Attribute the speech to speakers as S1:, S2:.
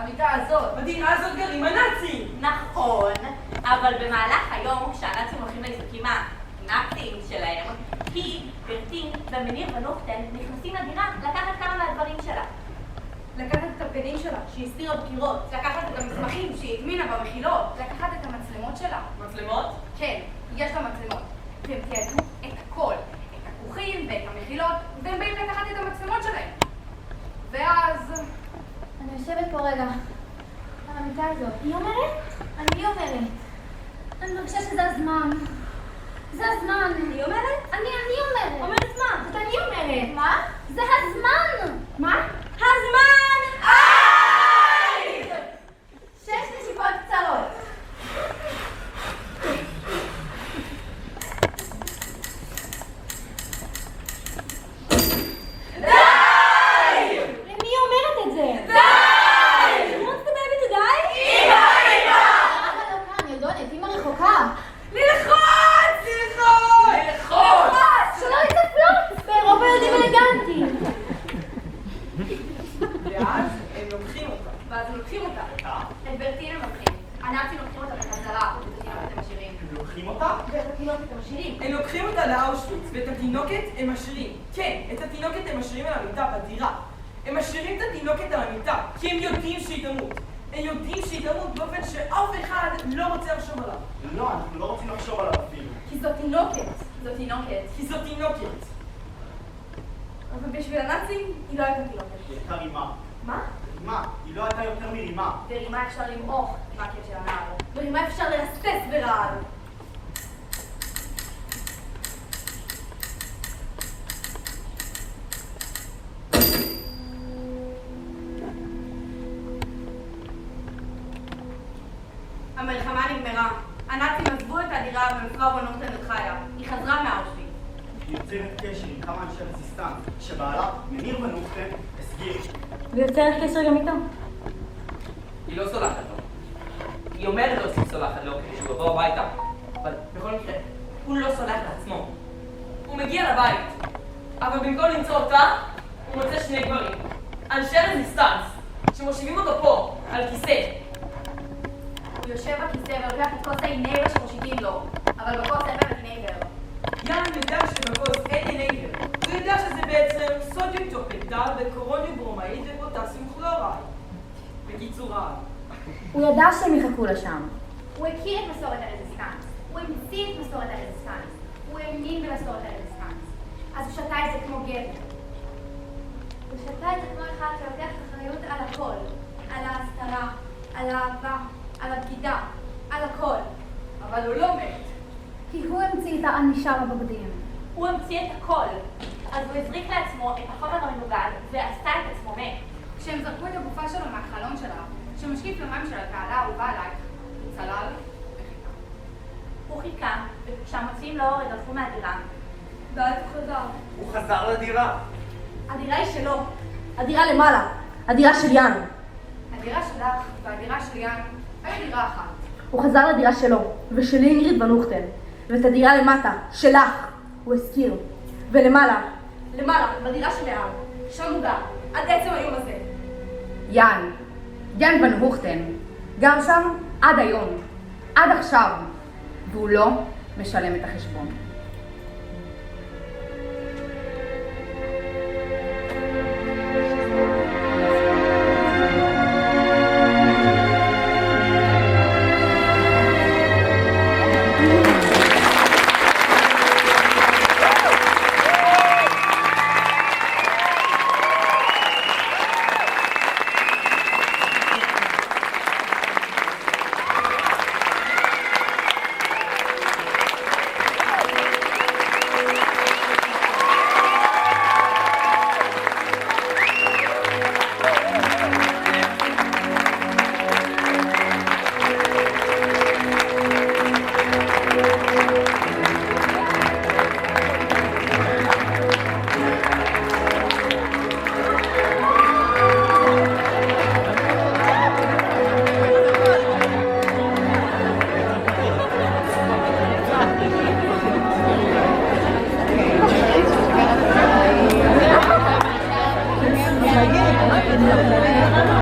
S1: במיטה הזאת.
S2: בדירה הזאת גרים הנאצים.
S3: נכון, אבל במהלך היום, כשהנאצים הולכים לעיסוקים הנאציים שלהם, היא, ברטין ומניר ונוחטן נכנסים לדירה לקחת כמה מהדברים שלה.
S1: לקחת את הפנים שלה, שהיא הסתירה בקירות. לקחת את המסמכים שהיא הטמינה במחילות. לקחת את המצלמות שלה.
S2: מצלמות?
S1: כן, יש לה מצלמות. והם תיעדו את הכל. את הכוכים ואת המחילות, והם באים לקחת את המצלמות שלהם. ואז...
S4: אני יושבת פה רגע, על המיטה הזאת. היא אומרת? אני אומרת. אני מרגישה שזה הזמן. זה הזמן.
S3: היא אומרת?
S4: אני אומרת.
S3: אומרת מה?
S4: זאת אני אומרת.
S3: מה?
S4: זה הזמן!
S1: מה?
S3: הזמן!
S1: איי!
S4: 6 נשיפות קצרות. למי היא אומרת את זה?
S1: די!
S4: למה את מדברת את די?
S1: אמא!
S4: אבא לא כאן, ילדונת, אמא רחוקה.
S1: ללחוץ! ללחוץ!
S4: שלא יצפלו! באירופה יודעים אלגנטיים.
S2: ואז הם לוקחים אותה.
S1: ואז הם לוקחים אותה. את ברטין הם לוקחים. הנאצים לוקחים אותה בחזרה. ואת התינוקת הם משאירים.
S2: הם לוקחים אותה?
S1: ואת התינוקת הם משאירים.
S2: הם לוקחים אותה לאושוויץ, ואת התינוקת הם משאירים. כן, את התינוקת הם משאירים על המיטה, בדירה. הם משאירים את התינוקת על המיטה, כי הם יודעים שהיא תמות. הם יודעים שהיא תמות באופן שאף אחד לא רוצה לחשוב עליו.
S5: לא, אנחנו לא רוצים לחשוב עליו אפילו.
S1: כי זו תינוקת.
S3: זו תינוקת.
S2: כי זו תינוקת.
S1: אבל בשביל הנאצים היא לא הייתה תינוקת.
S5: היא הייתה רימה.
S1: מה?
S5: רימה, היא לא הייתה יותר מרימה.
S1: ברימה אפשר למעוך עם העקב של הנער. ברימה אפשר לרסס ברעל. המלחמה נגמרה. הנאצים עזבו את הדירה ומפרעה ונוחטן את חיה. היא חזרה מאושוויץ.
S5: היא יוצרת קשר עם כמה אנשי רזיסטנס, שבעלה, מניר ונוחטן, הסגיר.
S4: ויוצרת קשר גם איתו.
S6: היא לא סולחת לו. היא אומרת לו שהיא סולחת לו כדי שהוא יבוא הביתה, אבל בכל מקרה, הוא לא סולח לעצמו. הוא מגיע לבית, אבל במקום למצוא אותה, הוא מוצא שני גברים. אנשי רזיסטנס, שמושיבים אותו פה, על כיסא.
S1: הוא יושב בכיסא ולוקח את כוס העינבר שמושיטים לו, אבל בכוס אין באמת עינבר.
S2: יאן יודע שבכוס אין עינבר. הוא יודע שזה בעצם סודיום טופנטל וקורוניום ברומאיד ופוטסיום כלורייד. בקיצור רעל.
S4: הוא ידע שהם יחכו לשם.
S1: הוא הכיר את מסורת הרזיסטנס. הוא המציא את מסורת הרזיסטנס. הוא האמין במסורת הרזיסטנס. אז הוא שתה את זה כמו גבר.
S4: הוא שתה את זה כמו אחד שלוקח אחריות על הכל. על ההסתרה, על האהבה, על הבגידה, על הכל.
S1: אבל הוא לא מת.
S4: כי הוא המציא את הענישה לבוגדים.
S3: הוא המציא את הכל. אז הוא הזריק לעצמו את החומר המנוגד ועשה את עצמו מת.
S1: כשהם זרקו את הגופה שלו מהחלון שלה, שמשקיף למים של הקהלה האהובה עליי, הוא צלל וחיכה.
S3: הוא חיכה, וכשהמוציאים להורג הלכו מהדירה.
S1: ואז הוא חזר.
S5: הוא חזר לדירה.
S1: הדירה היא שלו.
S4: הדירה למעלה. הדירה של יאן.
S1: הדירה שלך והדירה של יאן היו דירה אחת.
S4: הוא חזר לדירה שלו, ושלי אינגריד ונוחטן. ואת הדירה למטה, שלך, הוא הזכיר. ולמעלה,
S1: למעלה, בדירה של יאן. שם הוא גר. עד עצם היום הזה.
S7: יאן ונוחטן, גר שם עד היום, עד עכשיו, והוא לא משלם את החשבון.